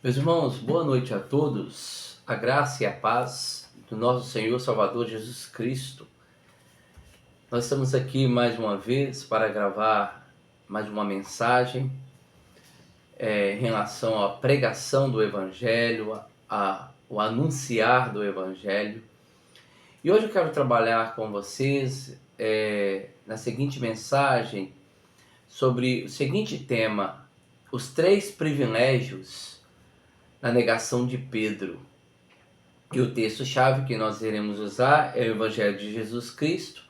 Meus irmãos, boa noite a todos. A graça e a paz do nosso Senhor Salvador Jesus Cristo. Nós estamos aqui mais uma vez para gravar mais uma mensagem em relação à pregação do Evangelho, o anunciar do Evangelho. E hoje eu quero trabalhar com vocês na seguinte mensagem sobre o seguinte tema: os 3 privilégios na negação de Pedro. E o texto-chave que nós iremos usar é o Evangelho de Jesus Cristo,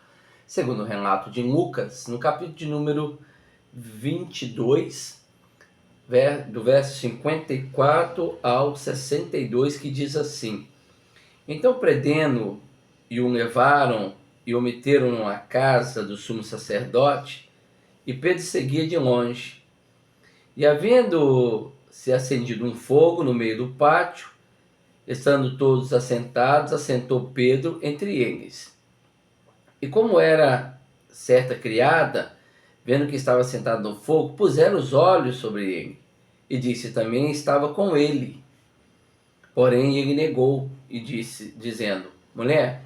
segundo o relato de Lucas, no capítulo de número 22, do verso 54 ao 62, que diz assim: Então, prendendo, e o levaram e o meteram numa casa do sumo sacerdote, e Pedro seguia de longe. E havendo-se acendido um fogo no meio do pátio, estando todos assentados, assentou Pedro entre eles. E como era certa criada, vendo que estava sentado no fogo, puseram os olhos sobre ele. E disse também estava com ele. Porém ele negou e disse, dizendo: Mulher,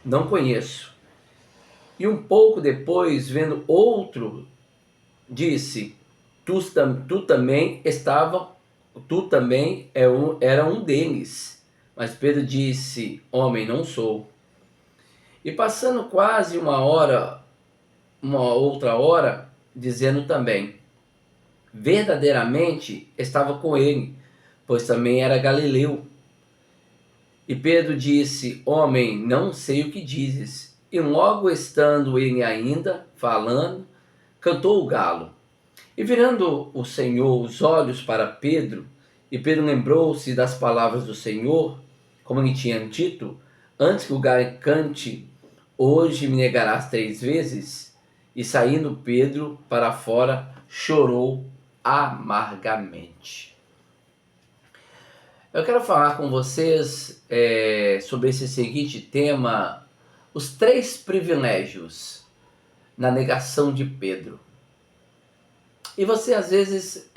não conheço. E um pouco depois, vendo outro, disse: Tu também era um deles. Mas Pedro disse: Homem, não sou. E passando quase uma outra hora, dizendo também: Verdadeiramente estava com ele, pois também era galileu. E Pedro disse: Homem, não sei o que dizes. E logo estando ele ainda falando, cantou o galo. E virando o Senhor os olhos para Pedro, e Pedro lembrou-se das palavras do Senhor, como lhe tinha dito: Antes que o galo cante, hoje me negarás 3 vezes. E saindo Pedro para fora, chorou amargamente. Eu quero falar com vocês sobre esse seguinte tema: os 3 privilégios na negação de Pedro. E você, às vezes,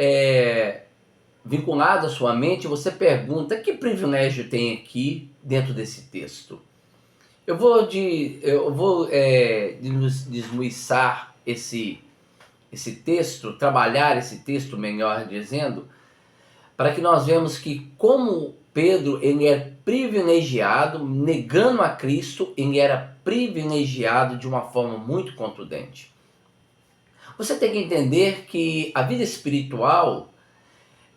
vinculado à sua mente, você pergunta: que privilégio tem aqui dentro desse texto? Eu vou desmiuçar esse texto, trabalhar esse texto, melhor dizendo, para que nós vemos que como Pedro ele é privilegiado, negando a Cristo, ele era privilegiado de uma forma muito contundente. Você tem que entender que a vida espiritual,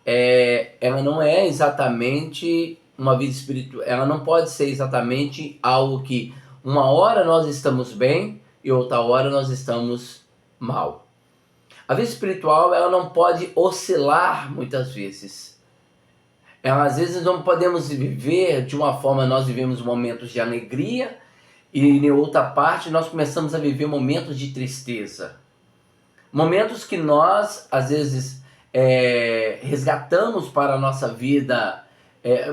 ela não é exatamente uma vida espiritual, ela não pode ser exatamente algo que uma hora nós estamos bem e outra hora nós estamos mal. A vida espiritual, ela não pode oscilar muitas vezes. Às vezes não podemos viver de uma forma, nós vivemos momentos de alegria e em outra parte nós começamos a viver momentos de tristeza. Momentos que nós, às vezes, resgatamos para a nossa vida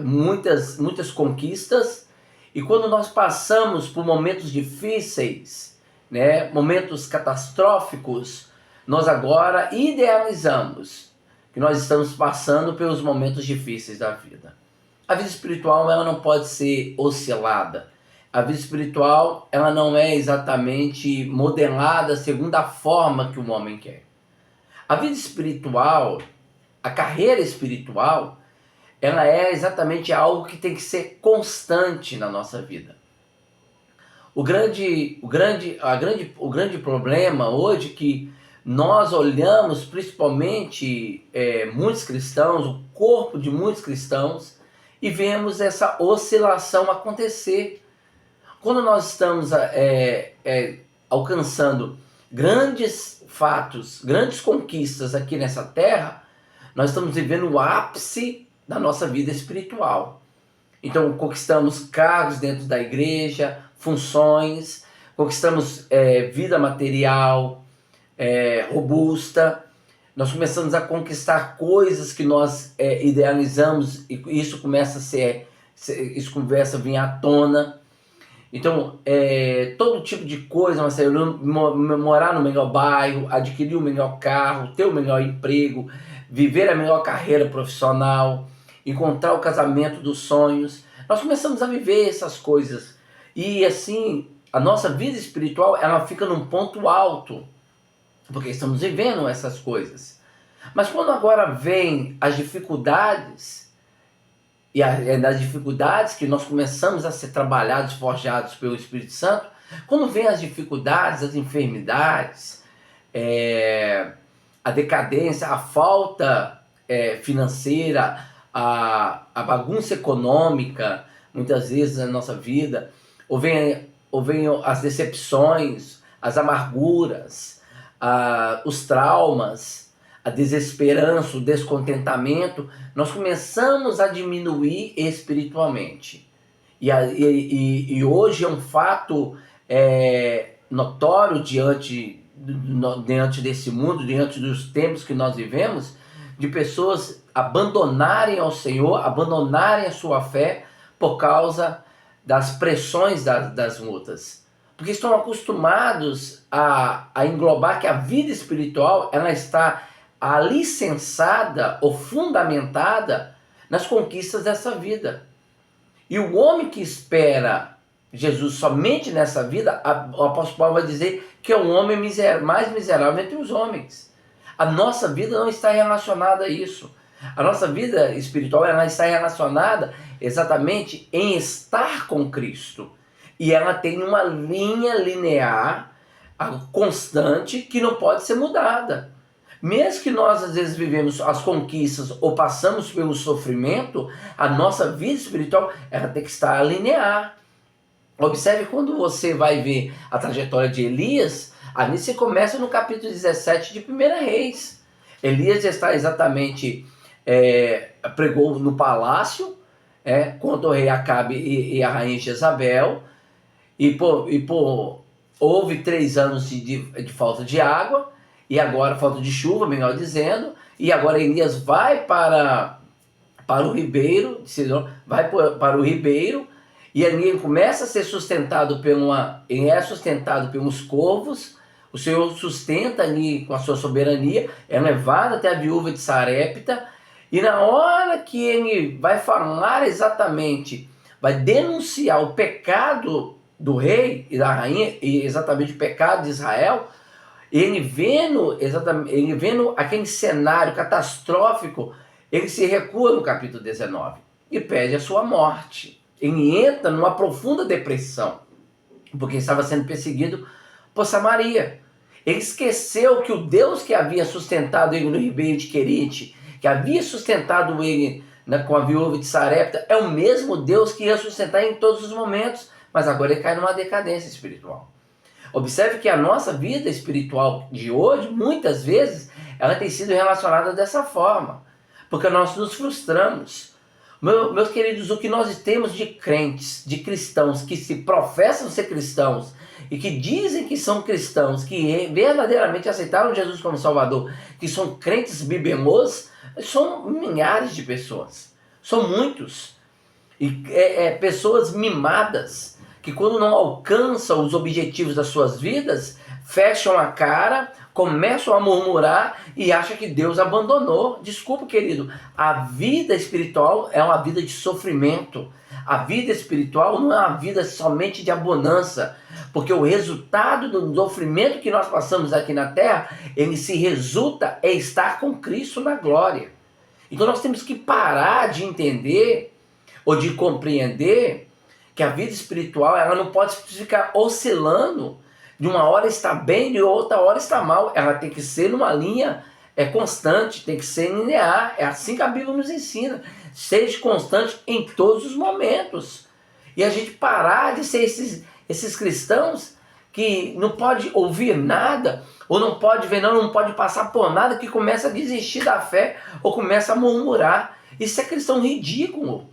muitas conquistas, e quando nós passamos por momentos difíceis, né, momentos catastróficos, nós agora idealizamos que nós estamos passando pelos momentos difíceis da vida. A vida espiritual, ela não pode ser oscilada. A vida espiritual, ela não é exatamente modelada segundo a forma que o homem quer. A vida espiritual, a carreira espiritual, ela é exatamente algo que tem que ser constante na nossa vida. O grande problema hoje é que nós olhamos principalmente muitos cristãos, o corpo de muitos cristãos, e vemos essa oscilação acontecer. Quando nós estamos alcançando grandes fatos, grandes conquistas aqui nessa terra, nós estamos vivendo o ápice da nossa vida espiritual. Então, conquistamos cargos dentro da igreja, funções, conquistamos vida material robusta, nós começamos a conquistar coisas que nós idealizamos, e isso começa a vir à tona. Então, todo tipo de coisa, morar no melhor bairro, adquirir o melhor carro, ter o melhor emprego, viver a melhor carreira profissional, encontrar o casamento dos sonhos. Nós começamos a viver essas coisas. E assim, a nossa vida espiritual, ela fica num ponto alto, porque estamos vivendo essas coisas. Mas quando agora vem as dificuldades, e as dificuldades que nós começamos a ser trabalhados, forjados pelo Espírito Santo, quando vem as dificuldades, as enfermidades, a decadência, a falta financeira, a bagunça econômica, muitas vezes na nossa vida, ou vem as decepções, as amarguras, os traumas, a desesperança, o descontentamento, nós começamos a diminuir espiritualmente. E hoje é um fato notório diante desse mundo, diante dos tempos que nós vivemos, de pessoas abandonarem ao Senhor, abandonarem a sua fé por causa das pressões das lutas. Porque estão acostumados a englobar que a vida espiritual ela está alicerçada ou fundamentada nas conquistas dessa vida. E o homem que espera Jesus somente nessa vida, o apóstolo Paulo vai dizer que é o homem mais miserável entre os homens. A nossa vida não está relacionada a isso. A nossa vida espiritual ela está relacionada exatamente em estar com Cristo. E ela tem uma linha linear, constante, que não pode ser mudada. Mesmo que nós às vezes vivemos as conquistas ou passamos pelo sofrimento, a nossa vida espiritual ela tem que estar linear. Observe quando você vai ver a trajetória de Elias, ali você começa no capítulo 17 de 1 Reis. Elias está exatamente, pregou no palácio, contra o rei Acabe e a rainha Jezabel, houve 3 anos de falta de água, e agora falta de chuva, melhor dizendo, e agora Elias vai para o ribeiro, para o ribeiro, e ali ele começa a ser sustentado pelos corvos. O Senhor sustenta ali com a sua soberania, é levado até a viúva de Sarepta, e na hora que ele vai falar exatamente, vai denunciar o pecado do rei e da rainha, e exatamente o pecado de Israel, ele vendo aquele cenário catastrófico, ele se recua no capítulo 19 e pede a sua morte. Ele entra numa profunda depressão, porque estava sendo perseguido por Samaria. Ele esqueceu que o Deus que havia sustentado ele no ribeiro de Querite, que havia sustentado ele com a viúva de Sarepta, é o mesmo Deus que ia sustentar em todos os momentos, mas agora ele cai numa decadência espiritual. Observe que a nossa vida espiritual de hoje, muitas vezes, ela tem sido relacionada dessa forma, porque nós nos frustramos. Meus queridos, o que nós temos de crentes, de cristãos que se professam ser cristãos e que dizem que são cristãos, que verdadeiramente aceitaram Jesus como Salvador, que são crentes bibelôs, são milhares de pessoas, são muitos, e pessoas mimadas, que quando não alcançam os objetivos das suas vidas, fecham a cara, começam a murmurar e acham que Deus abandonou. Desculpa, querido, a vida espiritual é uma vida de sofrimento. A vida espiritual não é uma vida somente de abundância, porque o resultado do sofrimento que nós passamos aqui na terra, ele se resulta em estar com Cristo na glória. Então nós temos que parar de entender ou de compreender que a vida espiritual ela não pode ficar oscilando, de uma hora está bem, de outra hora está mal. Ela tem que ser numa linha constante, tem que ser linear. É assim que a Bíblia nos ensina. Seja constante em todos os momentos. E a gente parar de ser esses cristãos que não pode ouvir nada, ou não pode ver, não pode passar por nada, que começa a desistir da fé, ou começa a murmurar. Isso é cristão ridículo.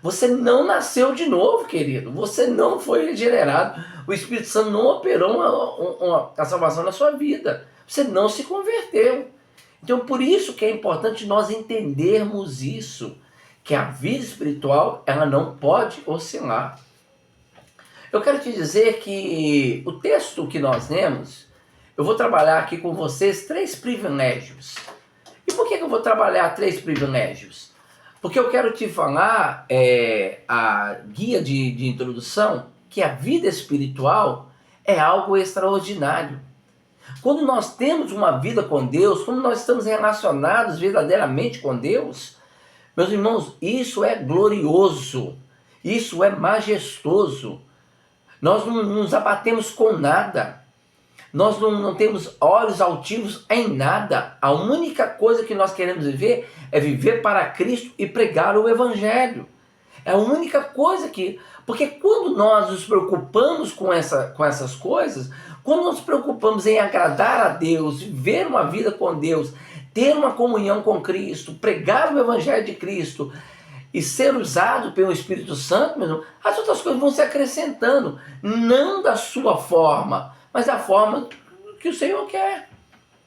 Você não nasceu de novo, querido. Você não foi regenerado. O Espírito Santo não operou a salvação na sua vida. Você não se converteu. Então, por isso que é importante nós entendermos isso, que a vida espiritual ela não pode oscilar. Eu quero te dizer que o texto que nós lemos, eu vou trabalhar aqui com vocês 3 privilégios. E por que eu vou trabalhar 3 privilégios? Porque eu quero te falar, a guia de introdução, que a vida espiritual é algo extraordinário. Quando nós temos uma vida com Deus, quando nós estamos relacionados verdadeiramente com Deus, meus irmãos, isso é glorioso, isso é majestoso. Nós não nos abatemos com nada. Nós não temos olhos altivos em nada. A única coisa que nós queremos viver é viver para Cristo e pregar o Evangelho. É a única coisa que... Porque quando nós nos preocupamos com essas coisas, quando nos preocupamos em agradar a Deus, viver uma vida com Deus, ter uma comunhão com Cristo, pregar o Evangelho de Cristo e ser usado pelo Espírito Santo, meu irmão, as outras coisas vão se acrescentando. Não da sua forma, mas da forma que o Senhor quer.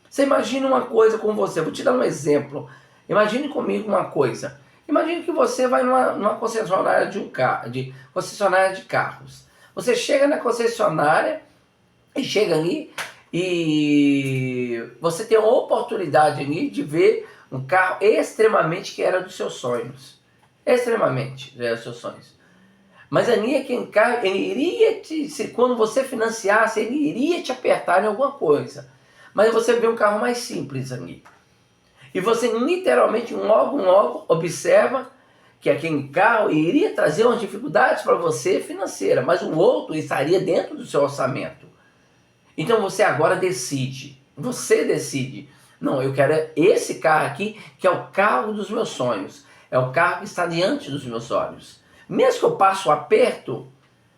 Você imagina uma coisa com você, vou te dar um exemplo. Imagine comigo uma coisa. Imagine que você vai numa concessionária de concessionária de carros. Você chega na concessionária e chega ali e você tem a oportunidade ali de ver um carro extremamente que era dos seus sonhos. Extremamente era dos seus sonhos. Mas ali aquele carro, ele iria quando você financiasse, ele iria te apertar em alguma coisa. Mas você vê um carro mais simples ali. E você literalmente logo observa que aquele carro iria trazer umas dificuldades para você financeira, mas o outro estaria dentro do seu orçamento. Então você agora decide, não, eu quero esse carro aqui, que é o carro dos meus sonhos, é o carro que está diante dos meus olhos. Mesmo que eu passe o aperto,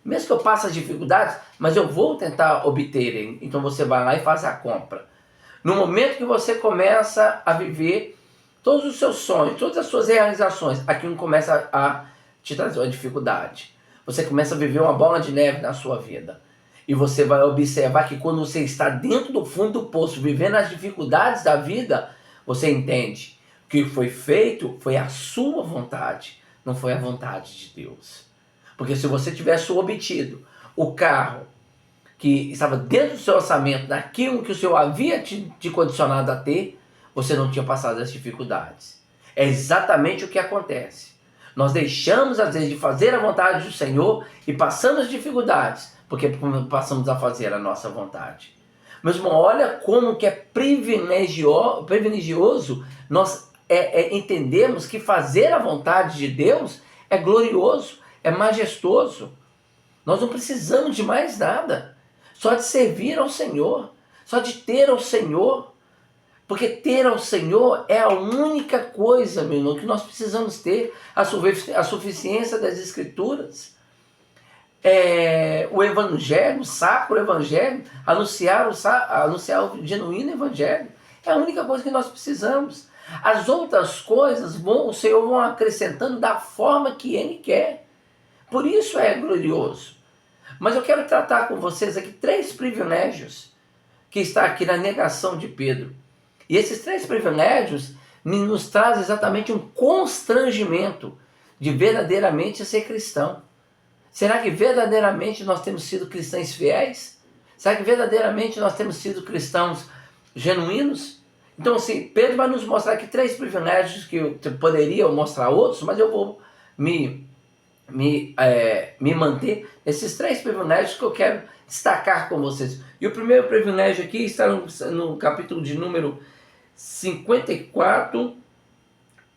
mesmo que eu passe as dificuldades, mas eu vou tentar obter ele. Então você vai lá e faz a compra. No momento que você começa a viver todos os seus sonhos, todas as suas realizações, aquilo começa a te trazer uma dificuldade. Você começa a viver uma bola de neve na sua vida. E você vai observar que quando você está dentro do fundo do poço, vivendo as dificuldades da vida, você entende que o que foi feito foi a sua vontade, não foi a vontade de Deus. Porque se você tivesse obtido o carro que estava dentro do seu orçamento, daquilo que o Senhor havia te condicionado a ter, você não tinha passado as dificuldades. É exatamente o que acontece. Nós deixamos, às vezes, de fazer a vontade do Senhor e passamos dificuldades, porque passamos a fazer a nossa vontade. Meus irmãos, olha como que é privilegioso nós entendemos que fazer a vontade de Deus é glorioso, é majestoso. Nós não precisamos de mais nada, só de servir ao Senhor, só de ter ao Senhor. Porque ter ao Senhor é a única coisa, meu irmão, que nós precisamos ter, a suficiência das Escrituras. O Evangelho, o sacro Evangelho, anunciar o genuíno Evangelho. É a única coisa que nós precisamos. As outras coisas o Senhor vai acrescentando da forma que Ele quer. Por isso é glorioso. Mas eu quero tratar com vocês aqui 3 privilégios que está aqui na negação de Pedro. E esses 3 privilégios nos trazem exatamente um constrangimento de verdadeiramente ser cristão. Será que verdadeiramente nós temos sido cristãos fiéis? Será que verdadeiramente nós temos sido cristãos genuínos? Então, assim, Pedro vai nos mostrar aqui 3 privilégios que eu poderia mostrar outros, mas eu vou me manter nesses 3 privilégios que eu quero destacar com vocês. E o primeiro privilégio aqui está no capítulo de número 54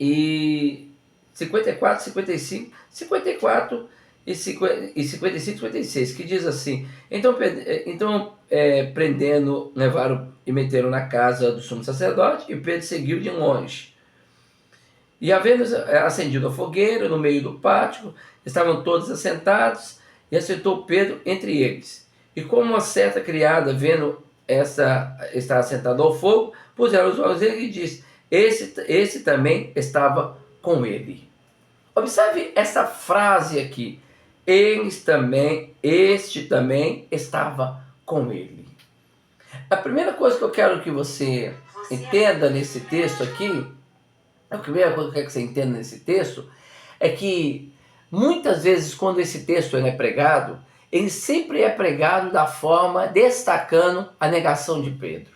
e 55, 54 e 55, 56, que diz assim: então prendendo, levaram e meteram na casa do sumo sacerdote, e Pedro seguiu de longe. E havendo acendido a fogueira no meio do pátio, estavam todos assentados, e assentou Pedro entre eles. E como uma certa criada, vendo estar assentado ao fogo, puseram os olhos nele e disse: esse também estava com ele. Observe essa frase aqui: este também estava com ele. A primeira coisa que eu quero que você entenda nesse texto aqui, a primeira coisa que eu quero que você entenda nesse texto, é que muitas vezes quando esse texto é pregado, ele sempre é pregado da forma destacando a negação de Pedro.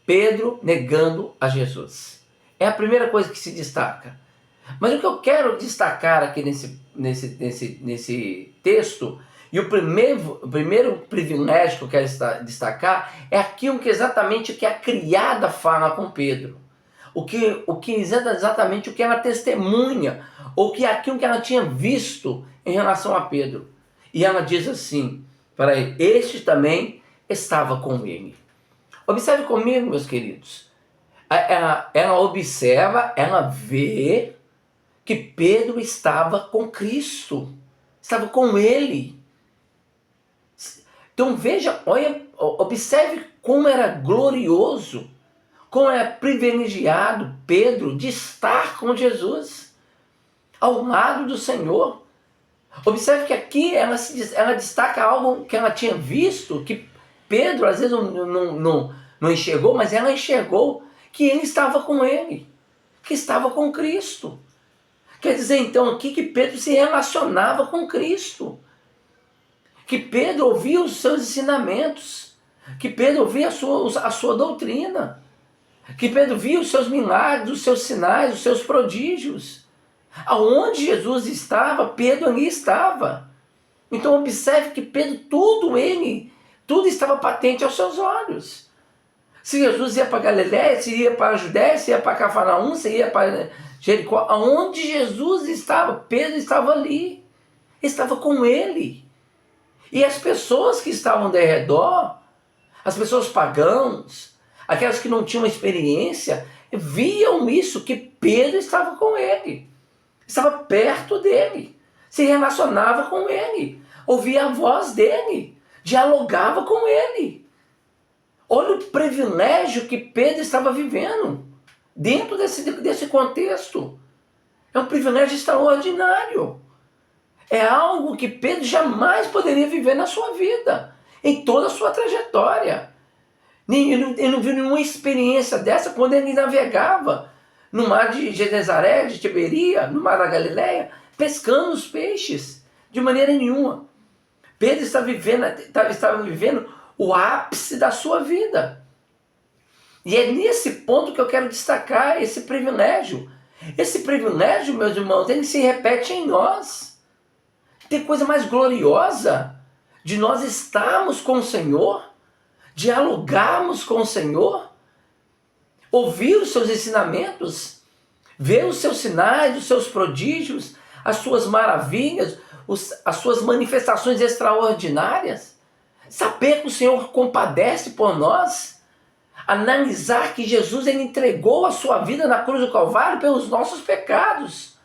Pedro negando a Jesus. É a primeira coisa que se destaca. Mas o que eu quero destacar aqui nesse texto, e o primeiro privilégio que eu quero destacar, é aquilo que exatamente o que a criada fala com Pedro. Exatamente o que ela testemunha, ou que aquilo que ela tinha visto em relação a Pedro. E ela diz assim para ele: este também estava com ele. Observe comigo, meus queridos. Ela observa, ela vê que Pedro estava com Cristo, estava com ele. Então veja, olha, observe como era glorioso, como era privilegiado Pedro de estar com Jesus, ao lado do Senhor. Observe que aqui ela destaca algo que ela tinha visto, que Pedro às vezes não enxergou, mas ela enxergou que ele estava com ele, que estava com Cristo. Quer dizer então aqui que Pedro se relacionava com Cristo, que Pedro ouvia os seus ensinamentos, que Pedro ouvia a sua doutrina, que Pedro via os seus milagres, os seus sinais, os seus prodígios. Aonde Jesus estava, Pedro ali estava. Então observe que Pedro, tudo estava patente aos seus olhos. Se Jesus ia para Galiléia, se ia para a Judéia, se ia para Cafarnaum, se ia para Jericó, aonde Jesus estava, Pedro estava ali, estava com ele. E as pessoas que estavam ao redor, as pessoas pagãs, aquelas que não tinham experiência, viam isso, que Pedro estava com ele, estava perto dele, se relacionava com ele, ouvia a voz dele, dialogava com ele. Olha o privilégio que Pedro estava vivendo dentro desse contexto. É um privilégio extraordinário. É algo que Pedro jamais poderia viver na sua vida, em toda a sua trajetória. Ele não viu nenhuma experiência dessa quando ele navegava no mar de Genezaré, de Tiberia, no mar da Galileia, pescando os peixes, de maneira nenhuma. Pedro estava vivendo o ápice da sua vida. E é nesse ponto que eu quero destacar esse privilégio. Esse privilégio, meus irmãos, ele se repete em nós. Tem coisa mais gloriosa de nós estarmos com o Senhor, dialogarmos com o Senhor, ouvir os seus ensinamentos, ver os seus sinais, os seus prodígios, as suas maravilhas, as suas manifestações extraordinárias, saber que o Senhor compadece por nós, analisar que Jesus ele entregou a sua vida na cruz do Calvário pelos nossos pecados,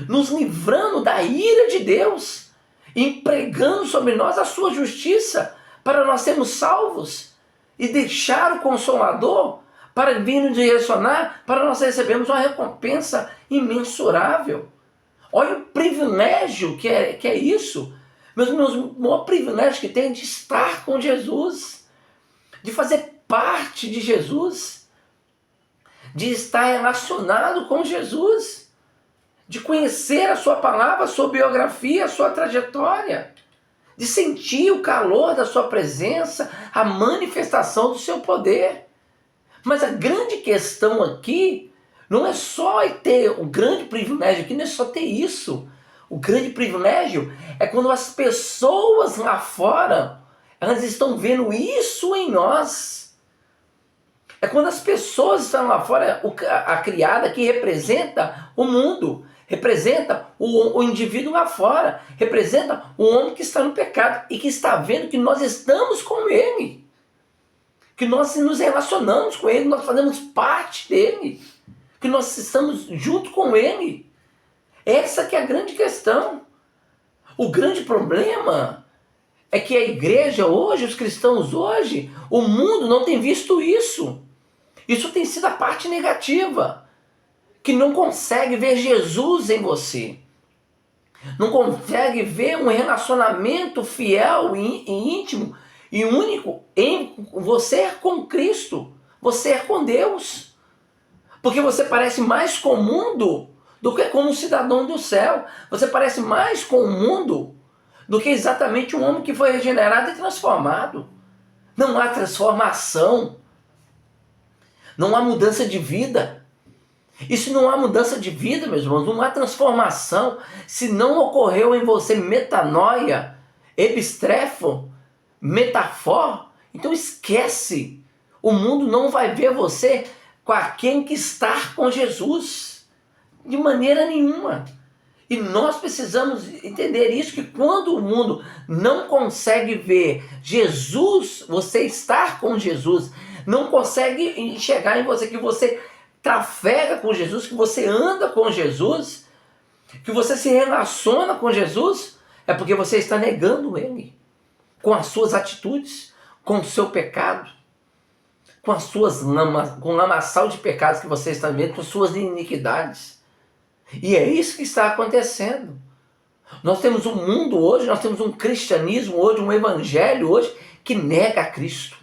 nos livrando da ira de Deus, empregando sobre nós a sua justiça para nós sermos salvos e deixar o Consolador para vir nos direcionar para nós recebermos uma recompensa imensurável. Olha o privilégio que é isso. Meus irmãos, o maior privilégio que tem é de estar com Jesus, de fazer parte de Jesus, de estar relacionado com Jesus, de conhecer a sua palavra, a sua biografia, a sua trajetória, de sentir o calor da sua presença, a manifestação do seu poder. Mas a grande questão aqui não é só ter o grande privilégio aqui, não é só ter isso. O grande privilégio é quando as pessoas lá fora, elas estão vendo isso em nós. É quando as pessoas estão lá fora, a criada que representa o mundo, representa o indivíduo lá fora, representa o homem que está no pecado e que está vendo que nós estamos com ele, que nós nos relacionamos com ele, nós fazemos parte dele, que nós estamos junto com ele. Essa que é a grande questão. O grande problema é que a igreja hoje, os cristãos hoje, o mundo não tem visto isso. Isso tem sido a parte negativa, que não consegue ver Jesus em você, não consegue ver um relacionamento fiel e íntimo e único em você com Cristo, você com Deus, porque você parece mais com o mundo do que com um cidadão do céu. Você parece mais com o mundo do que exatamente um homem que foi regenerado e transformado. Não há transformação, não há mudança de vida. Isso não há mudança de vida, meus irmãos, não há transformação. Se não ocorreu em você metanoia, epistrefo, metafor, então esquece. O mundo não vai ver você com aquele que está com Jesus, de maneira nenhuma. E nós precisamos entender isso, que quando o mundo não consegue ver Jesus, você estar com Jesus, não consegue enxergar em você que você trafega com Jesus, que você anda com Jesus, que você se relaciona com Jesus, é porque você está negando Ele, com as suas atitudes, com o seu pecado, com as suas com o lamaçal de pecados que você está vendo, com suas iniquidades. E é isso que está acontecendo. Nós temos um mundo hoje, nós temos um cristianismo hoje, um evangelho hoje, que nega a Cristo.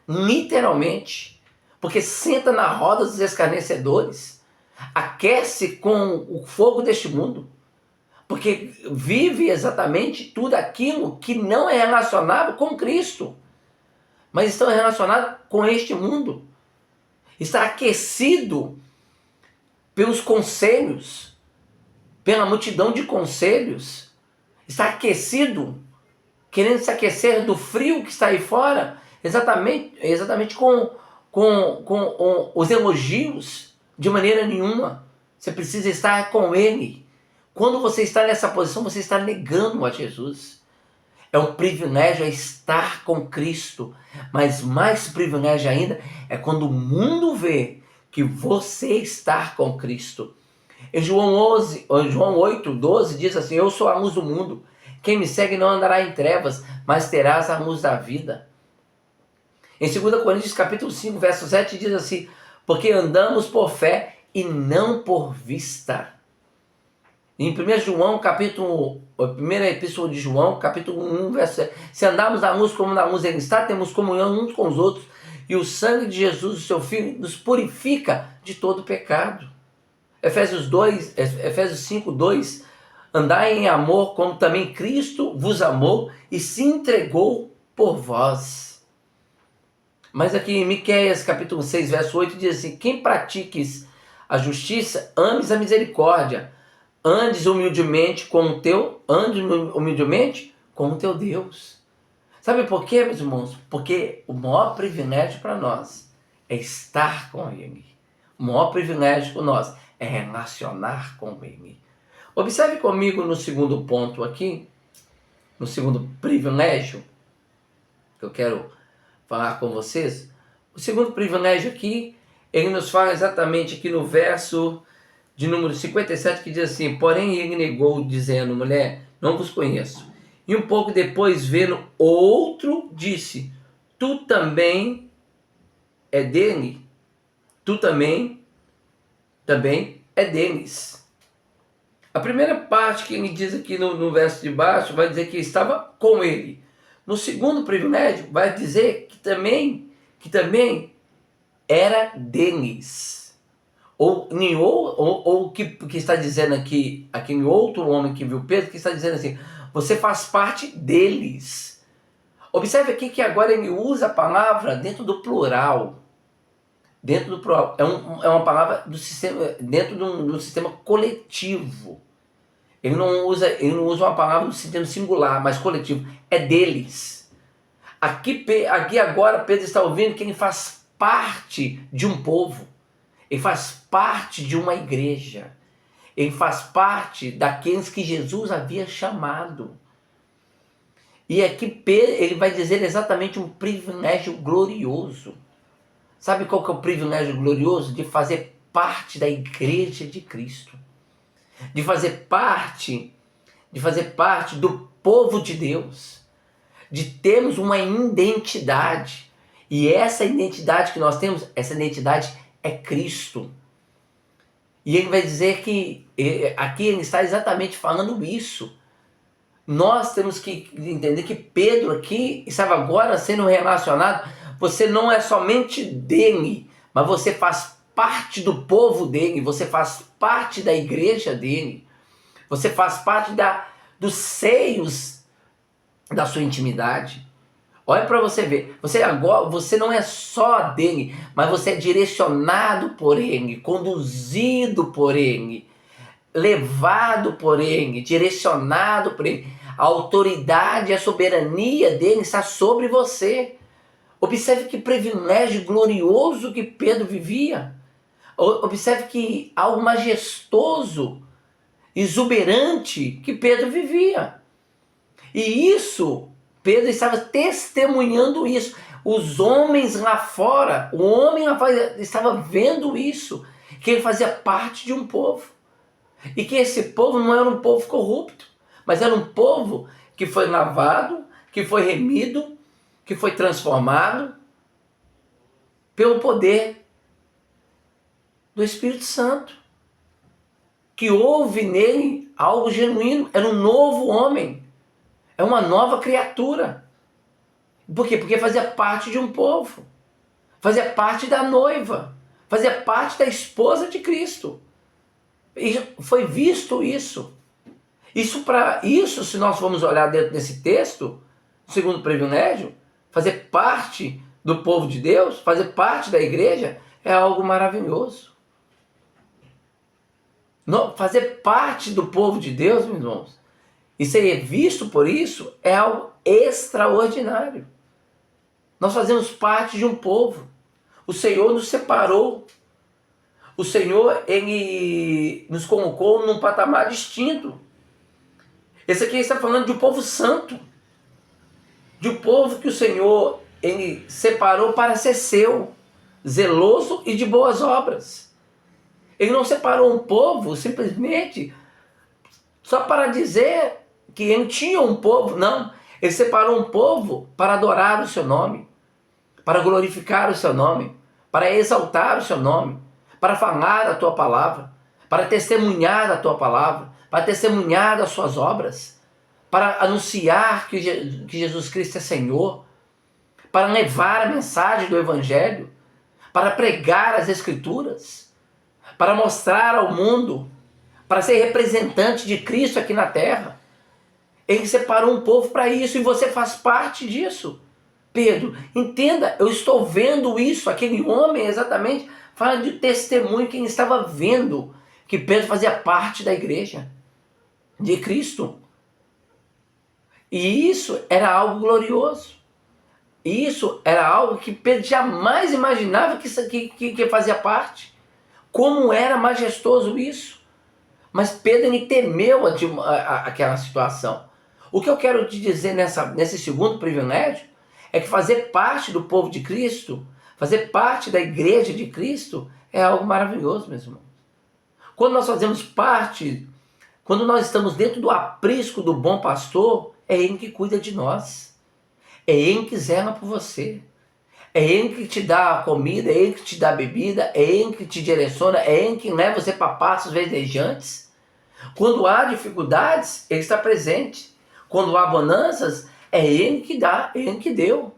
Literalmente. Porque senta na roda dos escarnecedores, aquece com o fogo deste mundo, porque vive exatamente tudo aquilo que não é relacionado com Cristo, mas estão relacionados com este mundo. Está aquecido pelos conselhos, pela multidão de conselhos, está aquecido, querendo se aquecer do frio que está aí fora, exatamente com os elogios, de maneira nenhuma. Você precisa estar com Ele. Quando você está nessa posição, você está negando a Jesus. É um privilégio estar com Cristo, mas mais privilégio ainda é quando o mundo vê que você está com Cristo. Em João 8:12 diz assim: eu sou a luz do mundo, quem me segue não andará em trevas, mas terás a luz da vida. Em 2 Coríntios capítulo 5, verso 7 diz assim: porque andamos por fé e não por vista. Em 1 João, primeira epístola de João, capítulo 1, verso 7, se andarmos na luz como na luz ele está, temos comunhão uns com os outros, e o sangue de Jesus, o seu Filho, nos purifica de todo pecado. Efésios 5:2, andai em amor como também Cristo vos amou e se entregou por vós. Mas aqui em Miqueias capítulo 6, verso 8 diz assim: quem pratiques a justiça, ames a misericórdia, andes humildemente com o teu Deus. Sabe por quê, meus irmãos? Porque o maior privilégio para nós é estar com Ele. O maior privilégio para nós é relacionar com Ele. Observe comigo no segundo ponto aqui, no segundo privilégio que eu quero falar com vocês. O segundo privilégio aqui, ele nos fala exatamente aqui no verso de número 57, que diz assim: porém ele negou, dizendo: mulher, não vos conheço. E um pouco depois, vendo outro, disse: tu também é dele, tu também é deles. A primeira parte que ele diz aqui no verso de baixo vai dizer que estava com ele. No segundo privilégio vai dizer que também era deles. Ou que está dizendo aqui, aquele outro homem que viu Pedro, que está dizendo assim: você faz parte deles. Observe aqui que agora ele usa a palavra dentro do plural. Dentro do plural. É uma palavra do sistema, dentro do sistema coletivo. Ele não usa uma palavra no sentido singular, mas coletivo. É deles. Aqui agora Pedro está ouvindo que ele faz parte de um povo. Ele faz parte de uma igreja. Ele faz parte daqueles que Jesus havia chamado. E aqui ele vai dizer exatamente um privilégio glorioso. Sabe qual que é o privilégio glorioso? De fazer parte da igreja de Cristo. De fazer parte do povo de Deus. De termos uma identidade. E essa identidade que nós temos, essa identidade é Cristo. E ele vai dizer que aqui ele está exatamente falando isso. Nós temos que entender que Pedro aqui estava agora sendo relacionado. Você não é somente dele, mas você faz parte do povo dele, você faz parte da igreja dele, você faz parte dos seios da sua intimidade. Olha para você ver. Você não é só dele, mas você é direcionado por ele, conduzido por ele, levado por ele, direcionado por ele. A autoridade e a soberania dele está sobre você. Observe que privilégio glorioso que Pedro vivia. Observe que algo majestoso, exuberante que Pedro vivia. E isso, Pedro estava testemunhando isso. Os homens lá fora, o homem lá fora estava vendo isso, que ele fazia parte de um povo. E que esse povo não era um povo corrupto, mas era um povo que foi lavado, que foi remido, que foi transformado pelo poder do Espírito Santo. Que houve nele algo genuíno, era um novo homem, é uma nova criatura. Por quê? Porque fazia parte de um povo, fazia parte da noiva, fazia parte da esposa de Cristo. E foi visto isso. Isso, se nós formos olhar dentro desse texto, segundo privilégio, fazer parte do povo de Deus, fazer parte da igreja, é algo maravilhoso. Não, fazer parte do povo de Deus, meus irmãos, e ser visto por isso é algo extraordinário. Nós fazemos parte de um povo. O Senhor nos separou. O Senhor, Ele nos colocou num patamar distinto. Esse aqui está falando de um povo santo. De um povo que o Senhor, Ele separou para ser seu, zeloso e de boas obras. Ele não separou um povo simplesmente só para dizer que ele tinha um povo. Não, ele separou um povo para adorar o seu nome, para glorificar o seu nome, para exaltar o seu nome, para falar a tua palavra, para testemunhar a tua palavra, para testemunhar as suas obras, para anunciar que Jesus Cristo é Senhor, para levar a mensagem do Evangelho, para pregar as Escrituras, para mostrar ao mundo, para ser representante de Cristo aqui na terra. Ele separou um povo para isso e você faz parte disso. Pedro, entenda, eu estou vendo isso. Aquele homem exatamente fala de testemunho, quem estava vendo que Pedro fazia parte da igreja de Cristo. E isso era algo glorioso. Isso era algo que Pedro jamais imaginava que fazia parte. Como era majestoso isso. Mas Pedro ele temeu aquela situação. O que eu quero te dizer nesse segundo privilégio é que fazer parte do povo de Cristo, fazer parte da igreja de Cristo, é algo maravilhoso, meus irmãos. Quando nós fazemos parte, quando nós estamos dentro do aprisco do bom pastor, é Ele que cuida de nós. É Ele que zela por você. É Ele que te dá a comida, é Ele que te dá a bebida, é Ele que te direciona, é Ele que leva você para passos verdejantes. Quando há dificuldades, Ele está presente. Quando há bonanças, é Ele que dá, é Ele que deu.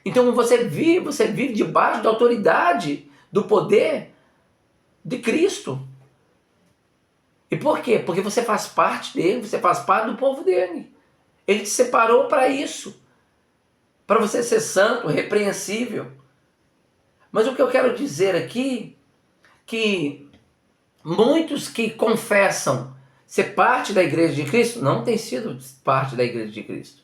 Então você vive debaixo da autoridade, do poder de Cristo. E por quê? Porque você faz parte dele, você faz parte do povo dele. Ele te separou para isso. Para você ser santo, repreensível. Mas o que eu quero dizer aqui, que muitos que confessam ser parte da igreja de Cristo, não têm sido parte da igreja de Cristo.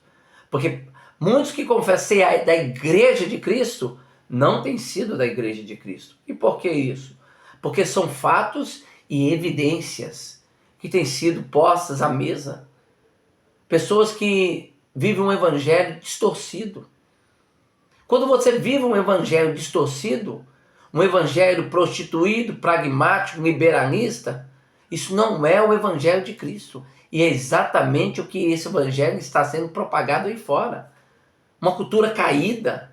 Porque muitos que confessam ser da igreja de Cristo, não têm sido da igreja de Cristo. E por que isso? Porque são fatos e evidências que têm sido postas à mesa. Pessoas que vivem um evangelho distorcido. Quando você vive um evangelho distorcido, um evangelho prostituído, pragmático, liberalista, isso não é o evangelho de Cristo. E é exatamente o que esse evangelho está sendo propagado aí fora. Uma cultura caída,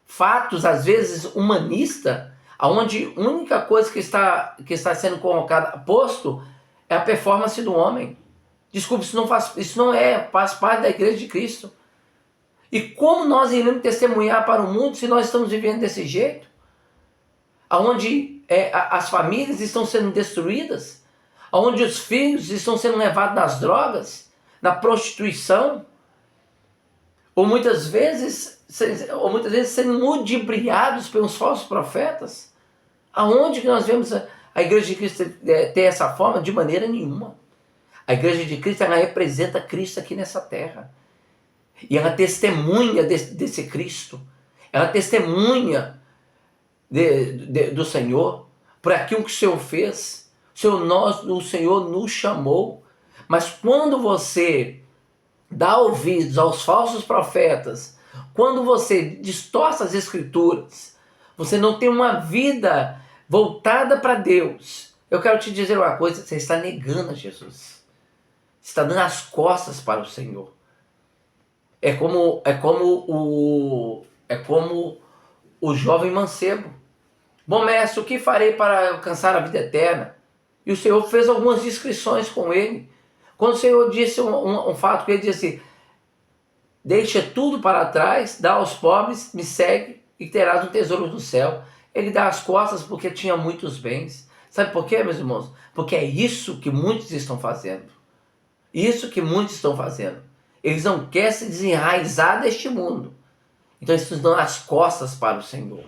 fatos às vezes humanista, onde a única coisa que está sendo colocada, posto, é a performance do homem. Desculpe, isso não faz parte da igreja de Cristo. E como nós iremos testemunhar para o mundo se nós estamos vivendo desse jeito? Onde as famílias estão sendo destruídas, onde os filhos estão sendo levados nas drogas, na prostituição. ou muitas vezes sendo ludibriados pelos falsos profetas. Aonde que nós vemos a Igreja de Cristo ter essa forma? De maneira nenhuma. A Igreja de Cristo, ela representa Cristo aqui nessa terra. E ela testemunha desse Cristo. Ela testemunha do Senhor, por aquilo que o Senhor fez. O Senhor nos chamou. Mas quando você dá ouvidos aos falsos profetas, quando você distorce as Escrituras, você não tem uma vida voltada para Deus, eu quero te dizer uma coisa: você está negando a Jesus. Você está dando as costas para o Senhor. É como o jovem mancebo. Bom mestre, o que farei para alcançar a vida eterna? E o Senhor fez algumas descrições com ele. Quando o Senhor disse um fato que ele disse assim: deixa tudo para trás, dá aos pobres, me segue e terás um tesouro do céu. Ele dá as costas porque tinha muitos bens. Sabe por quê, meus irmãos? Porque é isso que muitos estão fazendo. Isso que muitos estão fazendo. Eles não querem se desenraizar deste mundo. Então eles estão dando as costas para o Senhor.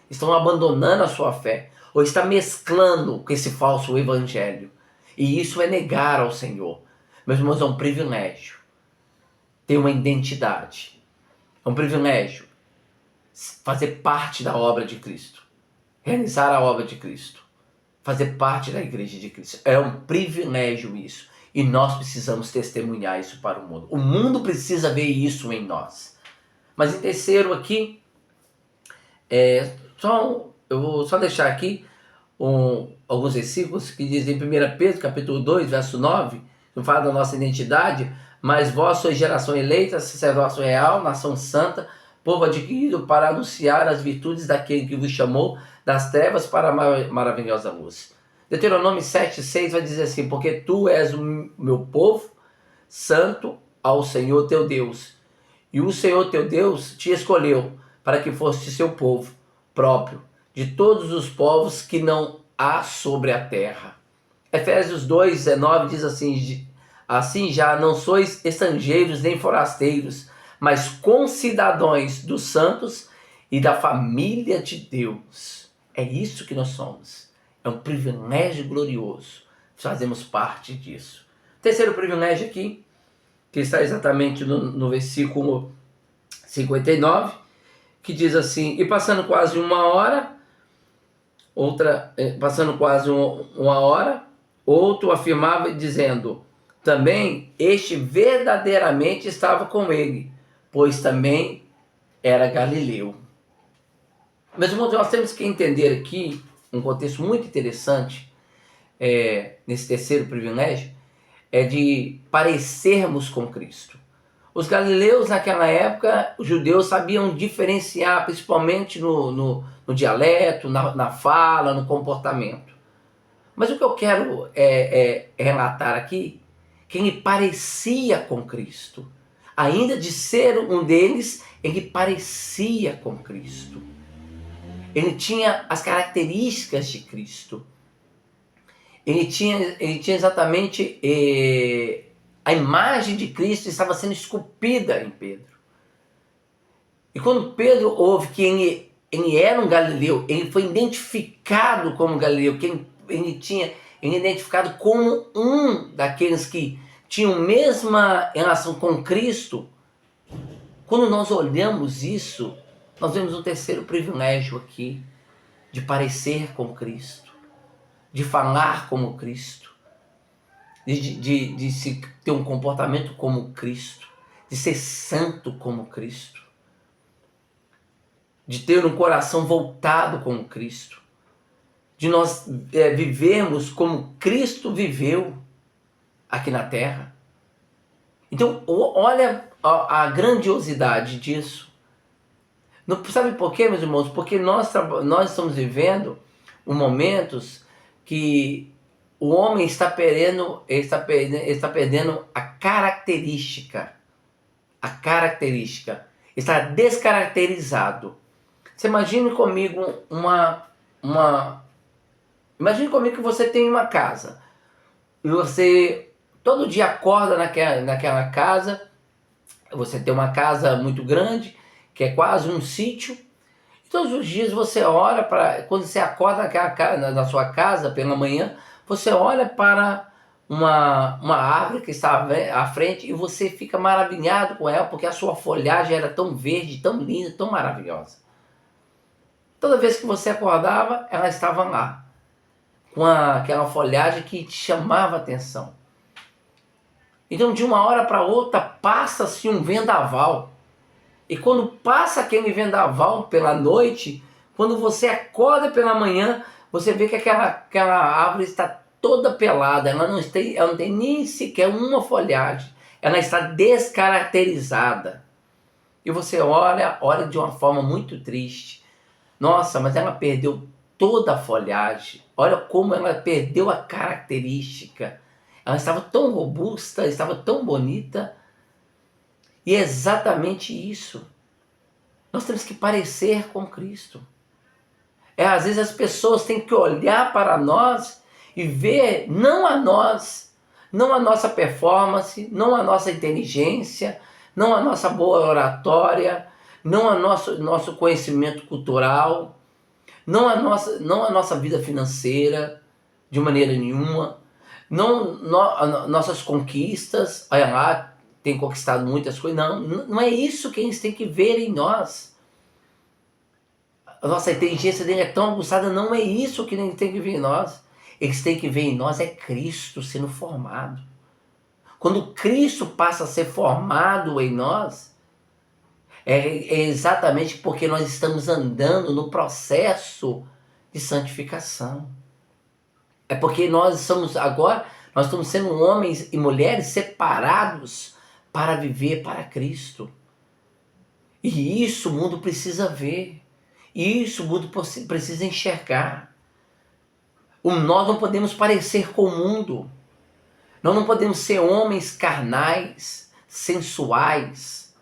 Estão abandonando a sua fé. Ou está mesclando com esse falso evangelho. E isso é negar ao Senhor. Meus irmãos, é um privilégio ter uma identidade. É um privilégio fazer parte da obra de Cristo. Realizar a obra de Cristo. Fazer parte da Igreja de Cristo. É um privilégio isso. E nós precisamos testemunhar isso para o mundo. O mundo precisa ver isso em nós. Mas em terceiro aqui, eu vou só deixar aqui alguns versículos que dizem em 1 Pedro, capítulo 2, verso 9, que fala da nossa identidade: mas vós sois geração eleita, sacerdócio real, nação santa, povo adquirido para anunciar as virtudes daquele que vos chamou das trevas para a maravilhosa luz. Deuteronômio 7,6 vai dizer assim: porque tu és o meu povo, santo ao Senhor teu Deus. E o Senhor teu Deus te escolheu para que fosse seu povo próprio, de todos os povos que não há sobre a terra. Efésios 2,19 diz assim: assim já não sois estrangeiros nem forasteiros, mas concidadãos dos santos e da família de Deus. É isso que nós somos. É um privilégio glorioso. Fazemos parte disso. Terceiro privilégio aqui, que está exatamente no versículo 59, que diz assim: e passando quase uma hora, outro afirmava dizendo: também este verdadeiramente estava com ele, pois também era galileu. Meus irmãos, nós temos que entender aqui um contexto muito interessante, nesse terceiro privilégio, é de parecermos com Cristo. Os galileus naquela época, os judeus sabiam diferenciar, principalmente no dialeto, na fala, no comportamento. Mas o que eu quero relatar aqui, que ele parecia com Cristo. Ainda de ser um deles, ele parecia com Cristo. Ele tinha as características de Cristo. Ele tinha exatamente a imagem de Cristo estava sendo esculpida em Pedro. E quando Pedro ouve que ele era um galileu, ele foi identificado como galileu, que ele é identificado como um daqueles que tinham a mesma relação com Cristo. Quando nós olhamos isso, nós vemos um terceiro privilégio aqui, de parecer com Cristo, de falar como Cristo, de se ter um comportamento como Cristo, de ser santo como Cristo, de ter um coração voltado como Cristo, de nós vivermos como Cristo viveu aqui na terra. Então, olha a grandiosidade disso. Não, sabe por quê, meus irmãos? Porque nós estamos vivendo momentos que o homem está perdendo a característica. A característica. Está descaracterizado. Você imagine comigo imagine comigo que você tem uma casa. E você todo dia acorda naquela casa, você tem uma casa muito grande, que é quase um sítio. E todos os dias você olha para, quando você acorda na sua casa pela manhã, você olha para uma árvore que está à frente e você fica maravilhado com ela, porque a sua folhagem era tão verde, tão linda, tão maravilhosa. Toda vez que você acordava, ela estava lá, com aquela folhagem que te chamava a atenção. Então, de uma hora para outra, passa-se um vendaval. E quando passa aquele vendaval pela noite, quando você acorda pela manhã, você vê que aquela árvore está toda pelada, ela não tem nem sequer uma folhagem, ela está descaracterizada. E você olha de uma forma muito triste. Nossa, mas ela perdeu toda a folhagem, olha como ela perdeu a característica. Ela estava tão robusta, estava tão bonita. E é exatamente isso. Nós temos que parecer com Cristo. Às vezes as pessoas têm que olhar para nós e ver não a nós, não a nossa performance, não a nossa inteligência, não a nossa boa oratória, não a nosso conhecimento cultural, não a nossa vida financeira, de maneira nenhuma, nossas conquistas, olha lá, tem conquistado muitas coisas, não é isso que eles têm que ver em nós. A nossa inteligência dele é tão aguçada, não é isso que eles têm que ver em nós. Eles têm que ver em nós é Cristo sendo formado. Quando Cristo passa a ser formado em nós, é exatamente porque nós estamos andando no processo de santificação. É porque nós estamos sendo homens e mulheres separados para viver para Cristo. E isso o mundo precisa ver. E isso o mundo precisa enxergar. Nós não podemos parecer com o mundo. Nós não podemos ser homens carnais, sensuais.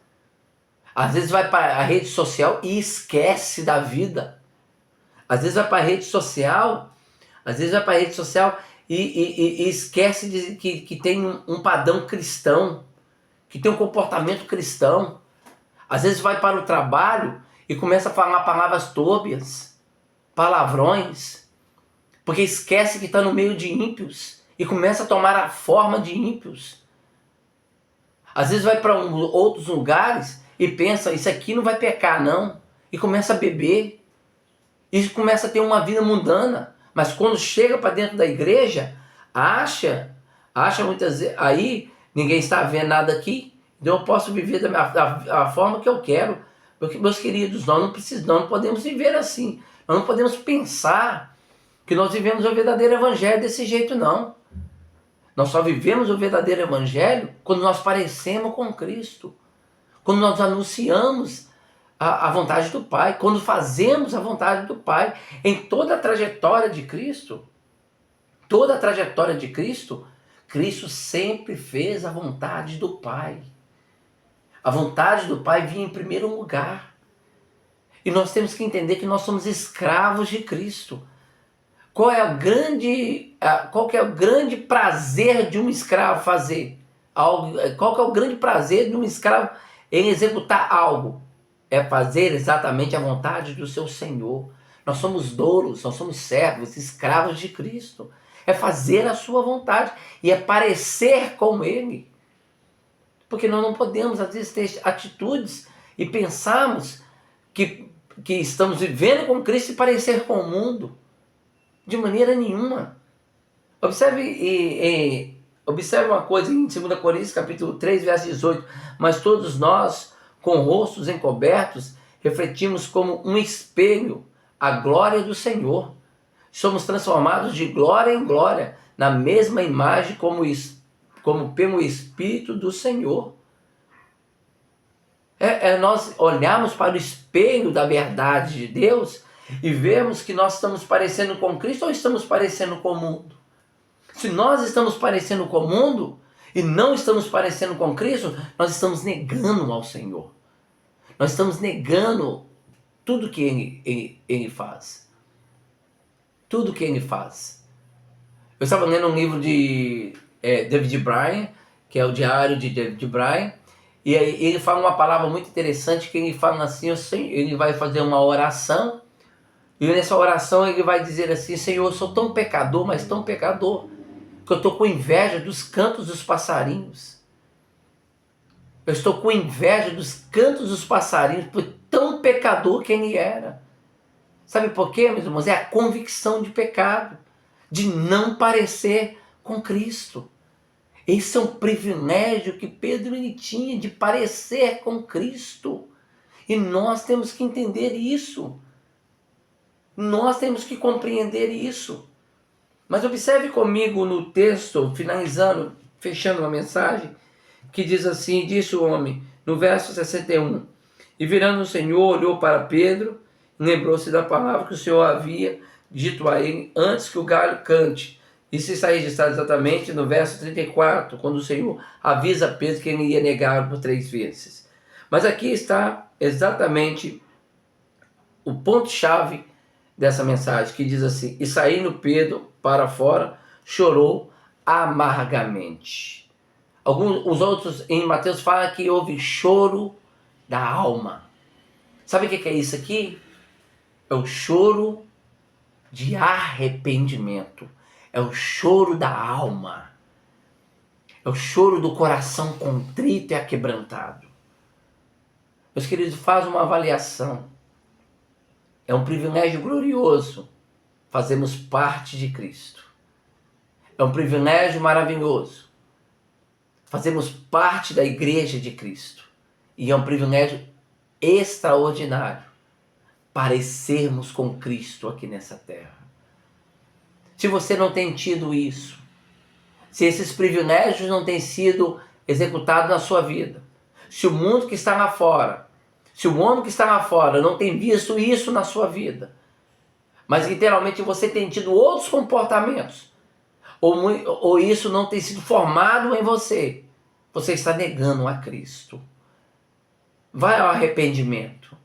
Às vezes vai para a rede social e esquece da vida. Às vezes vai para a rede social, e esquece que tem um padrão cristão, que tem um comportamento cristão. Às vezes vai para o trabalho e começa a falar palavras tóbias, palavrões, porque esquece que está no meio de ímpios e começa a tomar a forma de ímpios. Às vezes vai para outros lugares e pensa, isso aqui não vai pecar não, e começa a beber, e começa a ter uma vida mundana, mas quando chega para dentro da igreja, acha muitas vezes, aí ninguém está vendo nada aqui, então eu posso viver da forma que eu quero. Porque, meus queridos, nós não podemos viver assim. Nós não podemos pensar que nós vivemos o verdadeiro evangelho desse jeito, não. Nós só vivemos o verdadeiro evangelho quando nós parecemos com Cristo. Quando nós anunciamos a vontade do Pai. Quando fazemos a vontade do Pai. Em toda a trajetória de Cristo, Cristo sempre fez a vontade do Pai. A vontade do Pai vinha em primeiro lugar. E nós temos que entender que nós somos escravos de Cristo. Qual que é o grande prazer de um escravo fazer? Qual que é o grande prazer de um escravo em executar algo? É fazer exatamente a vontade do seu Senhor. Nós somos doulos, nós somos servos, escravos de Cristo. É fazer a sua vontade e é parecer com Ele. Porque nós não podemos, às vezes, ter atitudes e pensarmos que estamos vivendo com Cristo e parecer com o mundo. De maneira nenhuma. Observe uma coisa em 2 Coríntios, capítulo 3, verso 18. Mas todos nós, com rostos encobertos, refletimos como um espelho a glória do Senhor. Somos transformados de glória em glória, na mesma imagem como pelo Espírito do Senhor. Nós olharmos para o espelho da verdade de Deus e vemos que nós estamos parecendo com Cristo ou estamos parecendo com o mundo. Se nós estamos parecendo com o mundo e não estamos parecendo com Cristo, nós estamos negando ao Senhor. Nós estamos negando tudo que Ele faz. Tudo que Ele faz. Eu estava lendo um livro de David Bryan, que é o Diário de David Bryan, E aí ele fala uma palavra muito interessante, que ele fala assim, ele vai fazer uma oração, e nessa oração ele vai dizer assim: Senhor, eu sou tão pecador, mas tão pecador, que eu estou com inveja dos cantos dos passarinhos. Eu estou com inveja dos cantos dos passarinhos, por tão pecador que ele era. Sabe por quê, meus irmãos? É a convicção de pecado, de não parecer com Cristo. Esse é um privilégio que Pedro ele tinha, de parecer com Cristo. E nós temos que entender isso. Nós temos que compreender isso. Mas observe comigo no texto, finalizando, fechando a mensagem, que diz assim: disse o homem, no verso 61, e virando o Senhor, olhou para Pedro, e lembrou-se da palavra que o Senhor havia dito a ele antes que o galho cante. Isso está registrado exatamente no verso 34, quando o Senhor avisa Pedro que ele ia negar por 3 vezes. Mas aqui está exatamente o ponto-chave dessa mensagem, que diz assim: e saindo Pedro para fora, chorou amargamente. Os outros em Mateus falam que houve choro da alma. Sabe o que é isso aqui? É o choro de arrependimento. É o choro da alma. É o choro do coração contrito e aquebrantado. Meus queridos, faz uma avaliação. É um privilégio glorioso fazermos parte de Cristo. É um privilégio maravilhoso fazermos parte da igreja de Cristo. E é um privilégio extraordinário parecermos com Cristo aqui nessa terra. Se você não tem tido isso, se esses privilégios não têm sido executados na sua vida, se o mundo que está lá fora, se o homem que está lá fora não tem visto isso na sua vida, mas literalmente você tem tido outros comportamentos, ou isso não tem sido formado em você, você está negando a Cristo. Vai ao arrependimento.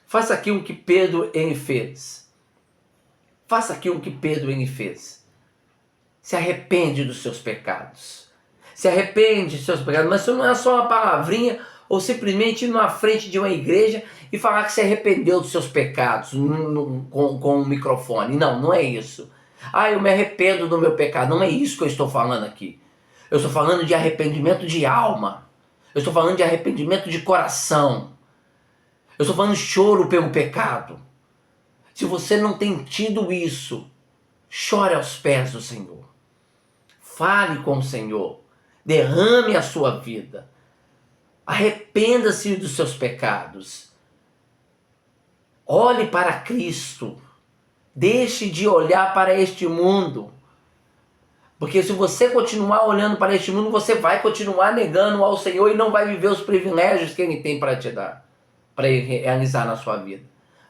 Faça aquilo que Pedro ele fez. Faça aquilo que Pedro ele fez. Se arrepende dos seus pecados. Se arrepende dos seus pecados. Mas isso não é só uma palavrinha ou simplesmente ir na frente de uma igreja e falar que se arrependeu dos seus pecados com um microfone. Não, não é isso. Eu me arrependo do meu pecado. Não é isso que eu estou falando aqui. Eu estou falando de arrependimento de alma. Eu estou falando de arrependimento de coração. Eu estou falando de choro pelo pecado. Se você não tem tido isso, chore aos pés do Senhor. Fale com o Senhor. Derrame a sua vida. Arrependa-se dos seus pecados. Olhe para Cristo. Deixe de olhar para este mundo. Porque se você continuar olhando para este mundo, você vai continuar negando ao Senhor e não vai viver os privilégios que Ele tem para te dar, para Ele realizar na sua vida.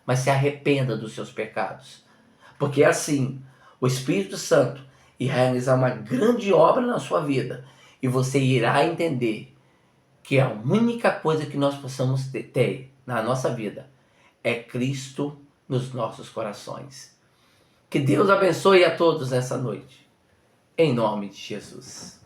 Mas se arrependa dos seus pecados. Porque assim, o Espírito Santo irá realizar uma grande obra na sua vida. E você irá entender que a única coisa que nós possamos ter na nossa vida é Cristo nos nossos corações. Que Deus abençoe a todos nessa noite. Em nome de Jesus.